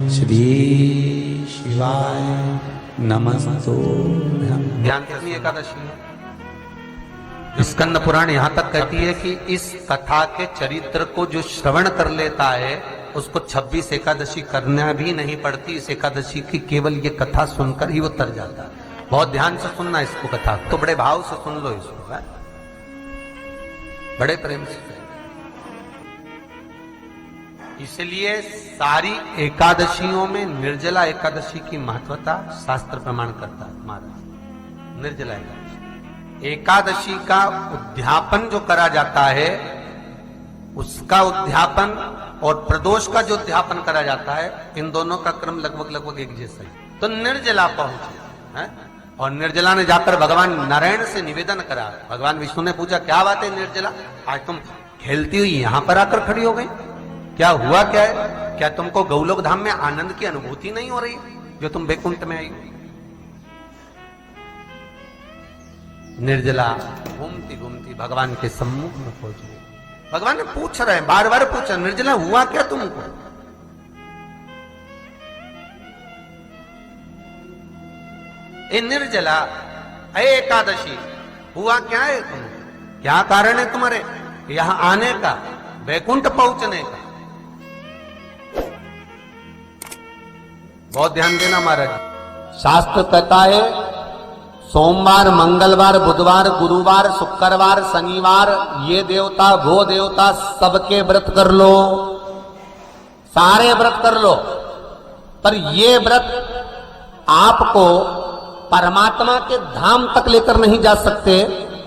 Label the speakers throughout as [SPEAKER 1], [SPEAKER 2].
[SPEAKER 1] श्री शिवाय नमस्तो।
[SPEAKER 2] ध्यान कितनी एकादशी है? स्कंद पुराण यहां तक कहती है कि इस कथा के चरित्र को जो श्रवण कर लेता है उसको 26 एकादशी करना भी नहीं पड़ती। इस एकादशी की केवल ये कथा सुनकर ही वो तर जाता है। बहुत ध्यान से सुनना इसको, कथा तो बड़े भाव से सुन लो इसको, है? बड़े प्रेम से। इसलिए सारी एकादशियों में निर्जला एकादशी की महत्वता शास्त्र प्रमाण करता है। महाराज निर्जला एकादशी का उद्यापन जो करा जाता है, उसका उद्यापन और प्रदोष का जो उद्यापन करा जाता है, इन दोनों का क्रम लगभग एक जैसा ही। तो निर्जला पहुंचे है, और निर्जला ने जाकर भगवान नारायण से निवेदन करा। भगवान विष्णु ने पूछा, क्या बात है निर्जला, आज तुम खेलती हुई यहां पर आकर खड़ी हो गई, क्या हुआ क्या है? क्या तुमको गौलोक धाम में आनंद की अनुभूति नहीं हो रही जो तुम बैकुंठ में आई? निर्जला घूमती घूमती भगवान के सम्मुख में पहुंच गई। भगवान ने पूछ रहे हैं, बार बार पूछा, निर्जला हुआ क्या तुमको? ए निर्जला, ए एकादशी, हुआ क्या है तुमको? क्या कारण है तुम्हारे यहां आने का, बैकुंठ पहुंचने का? बहुत ध्यान देना महाराज। शास्त्र कहता है सोमवार, मंगलवार, बुधवार, गुरुवार, शुक्रवार, शनिवार, ये देवता वो देवता सबके व्रत कर लो, सारे व्रत कर लो, पर ये व्रत आपको परमात्मा के धाम तक लेकर नहीं जा सकते,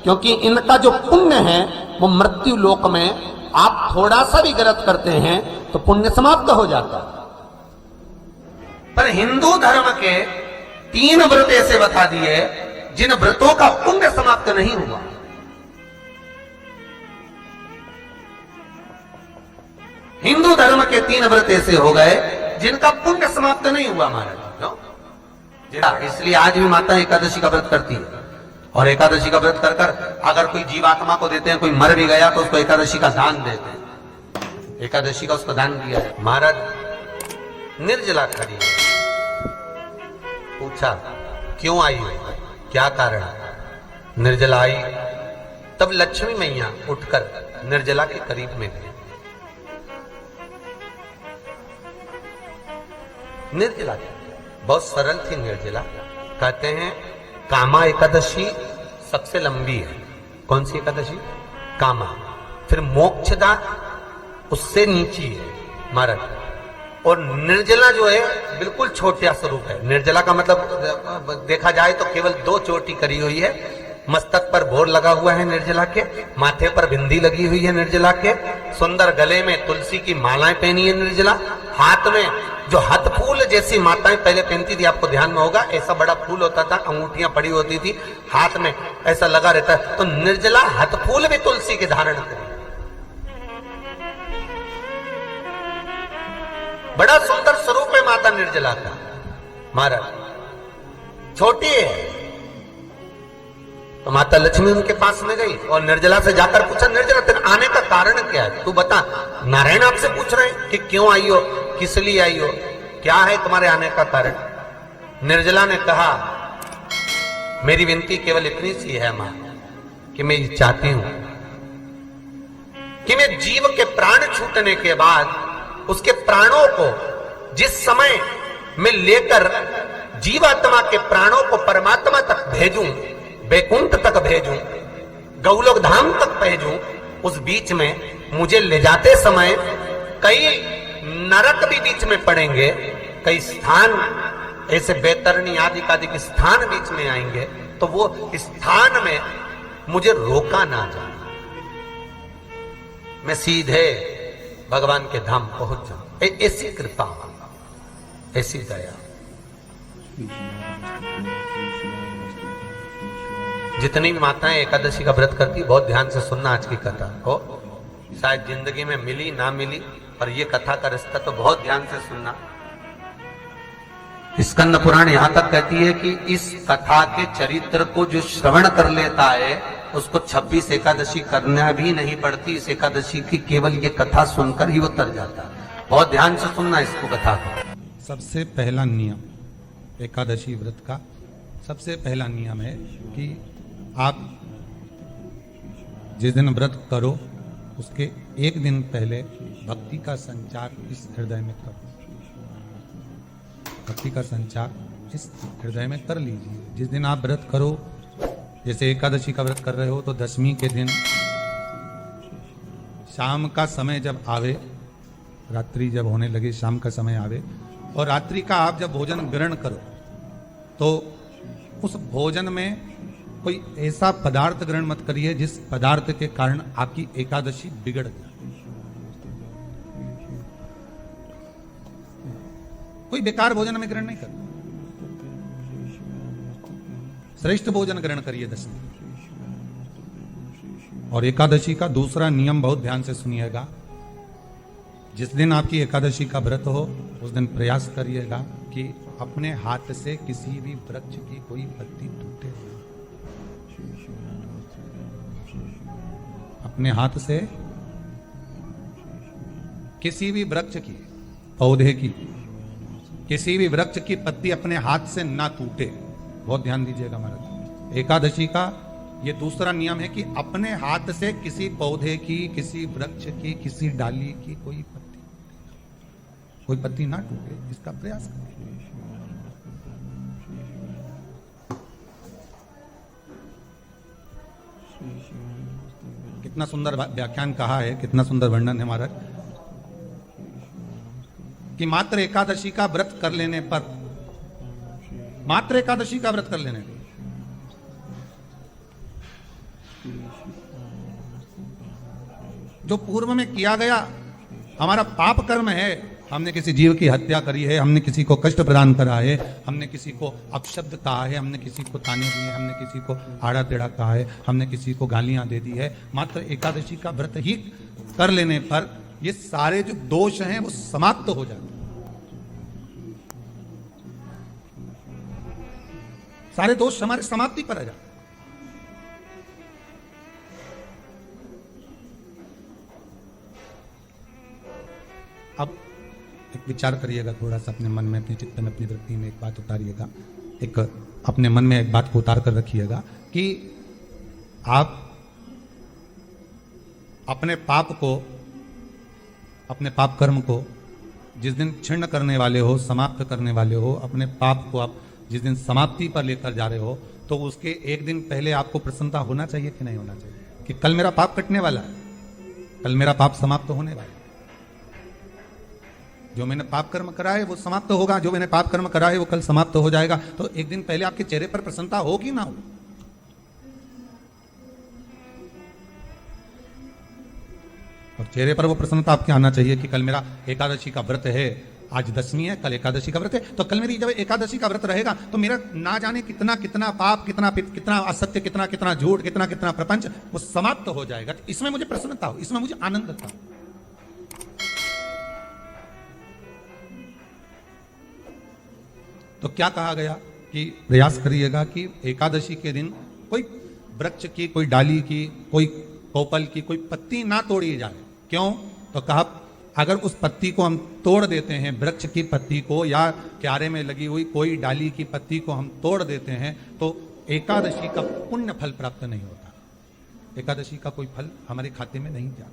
[SPEAKER 2] क्योंकि इनका जो पुण्य है वो मृत्यु लोक में आप थोड़ा सा भी व्रत करते हैं तो पुण्य समाप्त हो जाता है। पर हिंदू धर्म के 3 व्रत ऐसे बता दिए जिन व्रतों का पुण्य समाप्त नहीं हुआ। हिंदू धर्म के 3 व्रत ऐसे हो गए जिनका पुण्य समाप्त नहीं हुआ महाराज। इसलिए आज भी माता एकादशी का व्रत करती है, और एकादशी का व्रत कर कर अगर कोई जीवात्मा को देते हैं, कोई मर भी गया तो उसको एकादशी का दान देते हैं। एकादशी का उसको दान दिया है। महाराज निर्जला खड़ी है, पूछा क्यों आई हो, क्या कारण? निर्जला आई, तब लक्ष्मी मैया उठकर निर्जला के करीब में गई। निर्जला बहुत सरल थी निर्जला। कहते हैं कामा एकादशी सबसे लंबी है। कौन सी एकादशी? कामा। फिर मोक्षदा उससे नीची है महाराज, और निर्जला जो है बिल्कुल छोटा स्वरूप है। निर्जला का मतलब देखा जाए तो केवल 2 चोटी करी हुई है। मस्तक पर भोर लगा हुआ है निर्जला के, माथे पर बिंदी लगी हुई है निर्जला के, सुंदर गले में तुलसी की मालाएं पहनी है निर्जला, हाथ में जो हाथ फूल जैसी माताएं पहले पहनती थी, आपको ध्यान में होगा, ऐसा बड़ा फूल होता था, अंगूठियां पड़ी होती थी, हाथ में ऐसा लगा रहता है। तो निर्जला हाथ फूल भी तुलसी के धारण करी। बड़ा सुंदर स्वरूप है माता निर्जला का महाराज। छोटी है तो माता लक्ष्मी उनके पास में गई और निर्जला से जाकर पूछा, निर्जला तेरे आने का कारण क्या है, तू बता। नारायण आपसे पूछ रहे हैं कि क्यों आई हो, किस लिए आई हो, क्या है तुम्हारे आने का कारण? निर्जला ने कहा, मेरी विनती केवल इतनी सी है मां, कि मैं ये चाहती हूं कि मैं जीव के प्राण छूटने के बाद उसके प्राणों को जिस समय मैं लेकर जीवात्मा के प्राणों को परमात्मा तक भेजूं, बैकुंठ तक भेजूं, गौलोक धाम तक भेजूं, उस बीच में मुझे ले जाते समय कई नरक भी बीच में पड़ेंगे, कई स्थान ऐसे बैतरणी आदि के स्थान बीच में आएंगे, तो वो स्थान में मुझे रोका ना जाए, मैं सीधे भगवान के धाम पहुंच जाऊं। ऐसी कृपा, ऐसी दया। जितनी भी माताएं एकादशी का व्रत करती, बहुत ध्यान से सुनना आज की कथा को। शायद जिंदगी में मिली ना मिली, पर ये कथा का रिश्ता तो बहुत ध्यान से सुनना। स्कंद पुराण यहां तक कहती है कि इस कथा के चरित्र को जो श्रवण कर लेता है उसको 26 एकादशी करना भी नहीं पड़ती। इस एकादशी की केवल ये कथा सुनकर ही वो तर जाता है। बहुत ध्यान से सुनना इसको, कथा को।
[SPEAKER 1] सबसे पहला नियम एकादशी व्रत का सबसे पहला नियम है कि आप जिस दिन व्रत करो उसके एक दिन पहले भक्ति का संचार इस हृदय में करो। भक्ति का संचार इस हृदय में कर लीजिए। जिस दिन आप व्रत करो, जैसे एकादशी का व्रत कर रहे हो तो दशमी के दिन शाम का समय जब आवे, रात्रि जब होने लगे, शाम का समय आवे और रात्रि का आप जब भोजन ग्रहण करो तो उस भोजन में कोई ऐसा पदार्थ ग्रहण मत करिए जिस पदार्थ के कारण आपकी एकादशी बिगड़ जाए। कोई बेकार भोजन में ग्रहण नहीं करना, श्रेष्ठ भोजन ग्रहण करिए दशमी। और एकादशी का दूसरा नियम बहुत ध्यान से सुनिएगा। जिस दिन आपकी एकादशी का व्रत हो उस दिन प्रयास करिएगा कि अपने हाथ से किसी भी वृक्ष की कोई पत्ती टूटे नहीं। अपने हाथ से किसी भी वृक्ष की, पौधे की, किसी भी वृक्ष की पत्ती अपने हाथ से ना टूटे। बहुत ध्यान दीजिएगा महाराज। एकादशी का ये दूसरा नियम है कि अपने हाथ से किसी पौधे की, किसी वृक्ष की, किसी डाली की कोई पत्ती ना टूटे, इसका प्रयास करें। कितना सुंदर व्याख्यान कहा है, कितना सुंदर वर्णन है महाराज कि मात्र एकादशी का व्रत कर लेने पर, मात्र एकादशी का व्रत कर लेने पर जो पूर्व में किया गया हमारा पाप कर्म है, हमने किसी जीव की हत्या करी है, हमने किसी को कष्ट प्रदान करा है, हमने किसी को अपशब्द कहा है, हमने किसी को ताने दिए, हमने किसी को आड़ा टेढ़ा कहा है, हमने किसी को गालियां दे दी है, मात्र एकादशी का व्रत ही कर लेने पर ये सारे जो दोष हैं वो समाप्त हो जाते हैं। सारे दोष हमारे समाप्ति पर आ जाते। अब एक विचार करिएगा थोड़ा सा अपने मन में, अपने चित्त में, अपनी वृत्ति में एक बात उतारिएगा। एक अपने मन में एक बात को उतार कर रखिएगा कि आप अपने पाप को, अपने पाप कर्म को जिस दिन क्षीण करने वाले हो, समाप्त करने वाले हो, अपने पाप को आप जिस दिन समाप्ति पर लेकर जा रहे हो तो उसके एक दिन पहले आपको प्रसन्नता होना चाहिए कि नहीं होना चाहिए कि कल मेरा पाप कटने वाला है, कल मेरा पाप समाप्त होने वाला है। जो मैंने पाप कर्म करा है वो समाप्त होगा, जो मैंने पाप कर्म करा है वो कल समाप्त हो जाएगा। तो एक दिन पहले आपके चेहरे पर प्रसन्नता होगी ना हो? और चेहरे पर वो प्रसन्नता आपके आना चाहिए कि कल मेरा एकादशी का व्रत है, आज दशमी है, कल एकादशी का व्रत है, तो कल मेरी जब एकादशी का व्रत रहेगा तो मेरा ना जाने कितना कितना पाप, कितना असत्य, कितना कितना झूठ, कितना कितना प्रपंच वो समाप्त हो जाएगा। तो इसमें मुझे प्रसन्नता हो, इसमें मुझे आनंद था। तो क्या कहा गया कि प्रयास करिएगा कि एकादशी के दिन कोई वृक्ष की, कोई डाली की, कोई कोपल की कोई पत्ती ना तोड़ी जाए। क्यों? तो कहा अगर उस पत्ती को हम तोड़ देते हैं, वृक्ष की पत्ती को या क्यारे में लगी हुई कोई डाली की पत्ती को हम तोड़ देते हैं तो एकादशी का पुण्य फल प्राप्त नहीं होता, एकादशी का कोई फल हमारे खाते में नहीं जाता,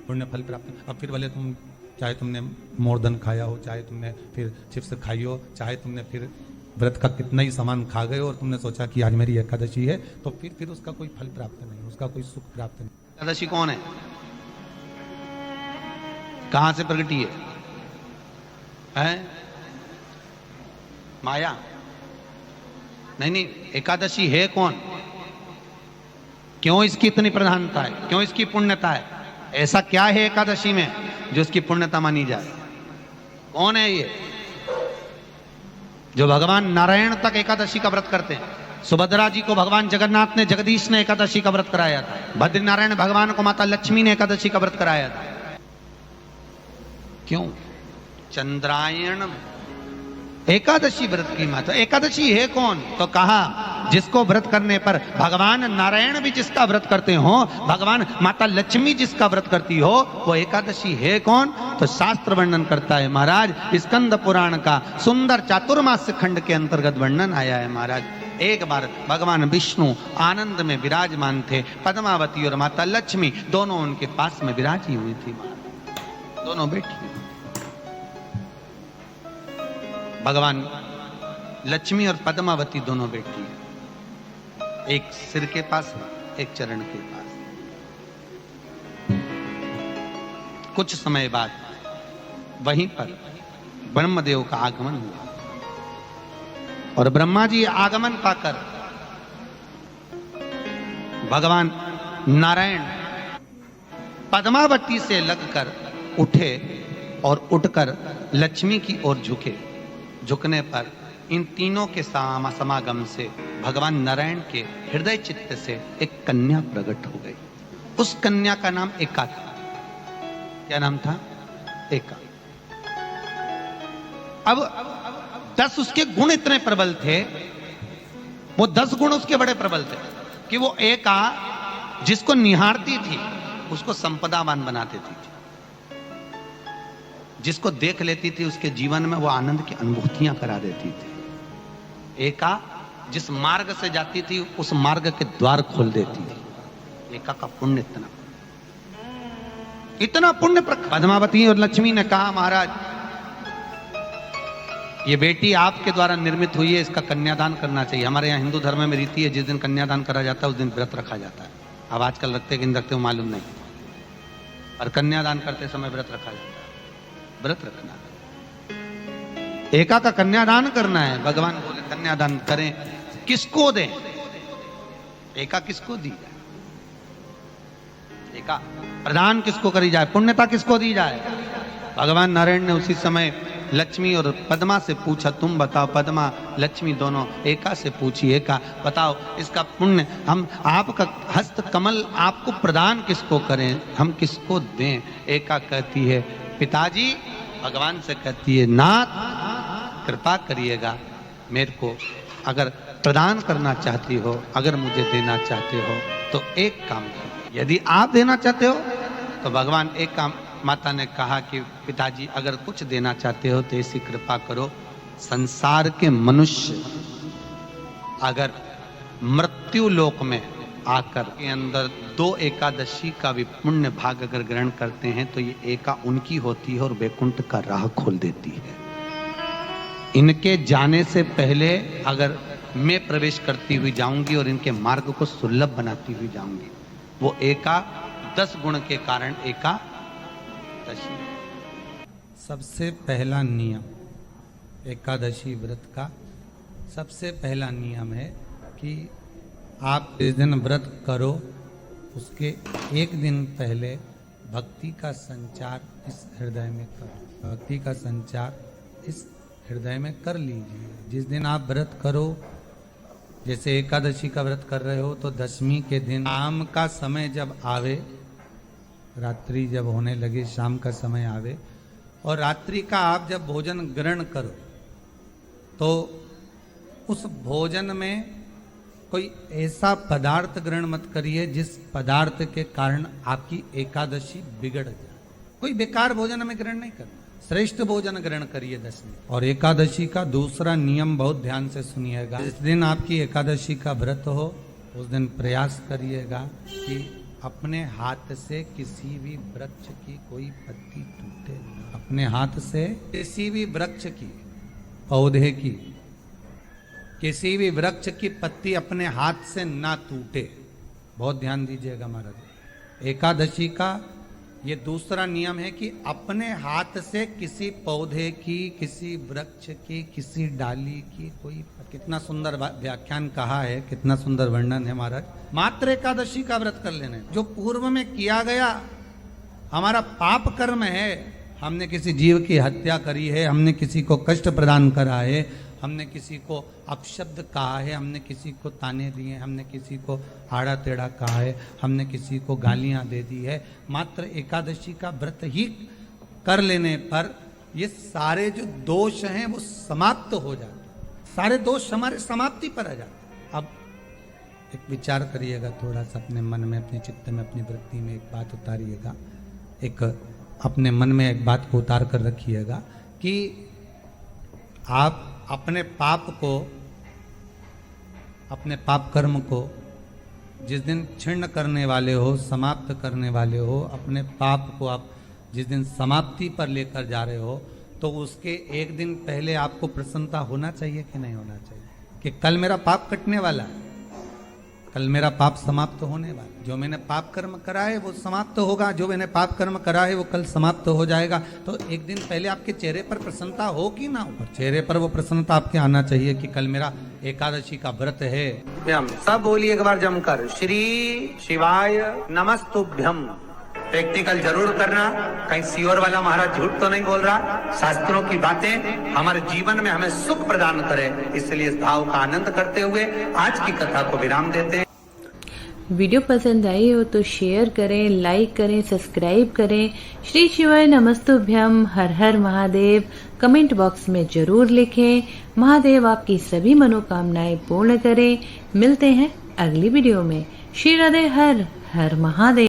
[SPEAKER 1] पुण्य फल प्राप्त। अब फिर भले तुम चाहे तुमने मोरदन खाया हो, चाहे तुमने फिर चिप्स खाई हो, चाहे तुमने फिर व्रत का कितना ही सामान खा गए और तुमने सोचा कि आज मेरी एकादशी है, तो फिर उसका कोई फल प्राप्त नहीं, उसका कोई सुख प्राप्त नहीं।
[SPEAKER 3] एकादशी कौन है? कहां से प्रगटी है? माया? नहीं, एकादशी है कौन? क्यों इसकी इतनी प्रधानता है? क्यों इसकी पुण्यता है? ऐसा क्या है एकादशी में जो इसकी पुण्यता मानी जाए? कौन है ये? जो भगवान नारायण तक एकादशी का व्रत करते हैं। सुभद्रा जी को भगवान जगन्नाथ ने, जगदीश ने एकादशी का व्रत कराया था। बद्रीनारायण भगवान को माता लक्ष्मी ने एकादशी का व्रत कराया था। क्यों? चंद्रायण एकादशी व्रत की माता। एकादशी है कौन? तो कहा जिसको व्रत करने पर भगवान नारायण भी जिसका व्रत करते हो, भगवान माता लक्ष्मी जिसका व्रत करती हो, वो एकादशी है कौन? तो शास्त्र वर्णन करता है महाराज, स्कंद पुराण का सुंदर चातुर्मास्य खंड के अंतर्गत वर्णन आया है महाराज। एक बार भगवान विष्णु आनंद में विराजमान थे, पद्मावती और माता लक्ष्मी दोनों उनके पास में विराजी हुई थी, दोनों बैठी। भगवान लक्ष्मी और पद्मावती दोनों बैठी, एक सिर के पास, एक चरण के पास। कुछ समय बाद वहीं पर ब्रह्मदेव का आगमन हुआ और ब्रह्मा जी आगमन पाकर भगवान नारायण पद्मावती से लगकर उठे और उठकर लक्ष्मी की ओर झुके। झुकने पर इन तीनों के समागम से भगवान नारायण के हृदय चित्त से एक कन्या प्रकट हो गई। उस कन्या का नाम एका था। क्या नाम था? एका। अब 10 उसके गुण इतने प्रबल थे, वो 10 गुण उसके बड़े प्रबल थे कि वो एका जिसको निहारती थी उसको संपदावान बना देती थी, जिसको देख लेती थी उसके जीवन में वो आनंद की अनुभूतियां करा देती थी। एका जिस मार्ग से जाती थी उस मार्ग के द्वार खोल देती थी। एका का पुण्य इतना पुण्य। पद्मावती और लक्ष्मी ने कहा, महाराज ये बेटी आपके द्वारा निर्मित हुई है, इसका कन्यादान करना चाहिए। हमारे यहाँ हिंदू धर्म में रीति है, जिस दिन कन्यादान करा जाता है उस दिन व्रत रखा जाता है। अब आजकल रखते कि नहीं रखते हो मालूम नहीं, और कन्यादान करते समय व्रत रखा जाता है। व्रत रखना, एका का कन्यादान करना है। भगवान बोले कन्यादान करें, किसको दें? एका किसको दी जाए? एका प्रदान किसको करी जाए? पुण्यता किसको दी जाए? भगवान नारायण ने उसी समय लक्ष्मी और पद्मा से पूछा, तुम बताओ। पद्मा लक्ष्मी दोनों एका से पूछी, एका बताओ इसका पुण्य हम आपका हस्त कमल आपको प्रदान किसको करें, हम किसको दें? एका कहती है पिताजी, भगवान से कहती है नाथ कृपा करिएगा, मेरे को अगर प्रदान करना चाहती हो, अगर मुझे देना चाहते हो तो एक काम करो। यदि आप देना चाहते हो तो भगवान एक काम, माता ने कहा कि पिताजी अगर कुछ देना चाहते हो तो ऐसी कृपा करो, संसार के मनुष्य अगर मृत्यु लोक में आकर के अंदर 2 एकादशी का भी पुण्य भाग अगर ग्रहण करते हैं तो ये एका उनकी होती है और वैकुंठ का राह खोल देती है। इनके जाने से पहले अगर मैं प्रवेश करती हुई जाऊंगी और इनके मार्ग को सुलभ बनाती हुई जाऊंगी। वो एका 10 गुण के कारण एकादशी।
[SPEAKER 1] सबसे पहला नियम एकादशी व्रत का, सबसे पहला नियम है कि आप जिस दिन व्रत करो उसके एक दिन पहले भक्ति का संचार इस हृदय में करो। भक्ति का संचार इस हृदय में कर लीजिए। जिस दिन आप व्रत करो, जैसे एकादशी का व्रत कर रहे हो तो दशमी के दिन शाम का समय जब आवे, रात्रि जब होने लगे, शाम का समय आवे और रात्रि का आप जब भोजन ग्रहण करो तो उस भोजन में कोई ऐसा पदार्थ ग्रहण मत करिए जिस पदार्थ के कारण आपकी एकादशी बिगड़ जाए। कोई बेकार भोजन हमें ग्रहण नहीं करना, श्रेष्ठ भोजन ग्रहण करिए दशमी। और एकादशी का दूसरा नियम बहुत ध्यान से सुनिएगा। जिस दिन आपकी एकादशी का व्रत हो उस दिन प्रयास करिएगा कि अपने हाथ से किसी भी वृक्ष की कोई पत्ती टूटे। अपने हाथ से किसी भी वृक्ष की, पौधे की, किसी भी वृक्ष की पत्ती अपने हाथ से ना टूटे। बहुत ध्यान दीजिएगा महाराज। एकादशी का ये दूसरा नियम है कि अपने हाथ से किसी पौधे की, किसी वृक्ष की, किसी डाली की कोई, कितना सुंदर व्याख्यान कहा है, कितना सुंदर वर्णन है महाराज। मात्र एकादशी का व्रत कर लेने, जो पूर्व में किया गया हमारा पाप कर्म है, हमने किसी जीव की हत्या करी है, हमने किसी को कष्ट प्रदान करा है, हमने किसी को अपशब्द कहा है, हमने किसी को ताने दिए, हमने किसी को आड़ा टेढ़ा कहा है, हमने किसी को गालियां दे दी है, मात्र एकादशी का व्रत ही कर लेने पर ये सारे जो दोष हैं वो समाप्त हो जाते, सारे दोष हमारे समाप्ति पर आ जाते। अब एक विचार करिएगा, थोड़ा सा अपने मन में, अपने चित्त में, अपनी वृत्ति में एक बात उतारिएगा, एक अपने मन में एक बात को उतार कर रखिएगा कि आप अपने पाप को, अपने पाप कर्म को जिस दिन छिन्न करने वाले हो, समाप्त करने वाले हो, अपने पाप को आप जिस दिन समाप्ति पर लेकर जा रहे हो, तो उसके एक दिन पहले आपको प्रसन्नता होना चाहिए कि नहीं होना चाहिए कि कल मेरा पाप कटने वाला है, कल मेरा पाप समाप्त होने वाला है। जो मैंने पाप कर्म करा है वो समाप्त होगा, जो मैंने पाप कर्म करा है वो कल समाप्त हो जाएगा। तो एक दिन पहले आपके चेहरे पर प्रसन्नता हो कि ना हो, चेहरे पर वो प्रसन्नता आपके आना चाहिए कि कल मेरा एकादशी का व्रत है।
[SPEAKER 3] सब बोलिए एक बार जमकर, श्री शिवाय नमस्तुभ्यम। प्रैक्टिकल जरूर करना, कहीं सियोर वाला महाराज झूठ तो नहीं बोल रहा। शास्त्रों की बातें हमारे जीवन में हमें सुख प्रदान करे, इसलिए इस भाव का आनंद करते हुए आज की कथा को विराम देते हैं।
[SPEAKER 4] वीडियो पसंद आई हो तो शेयर करें, लाइक करें, सब्सक्राइब करें। श्री शिवाय नमस्तुभ्यम, हर हर महादेव कमेंट बॉक्स में जरूर लिखें। महादेव आपकी सभी मनोकामनाएं पूर्ण करें। मिलते हैं अगली वीडियो में। श्री राधे, हर हर महादेव।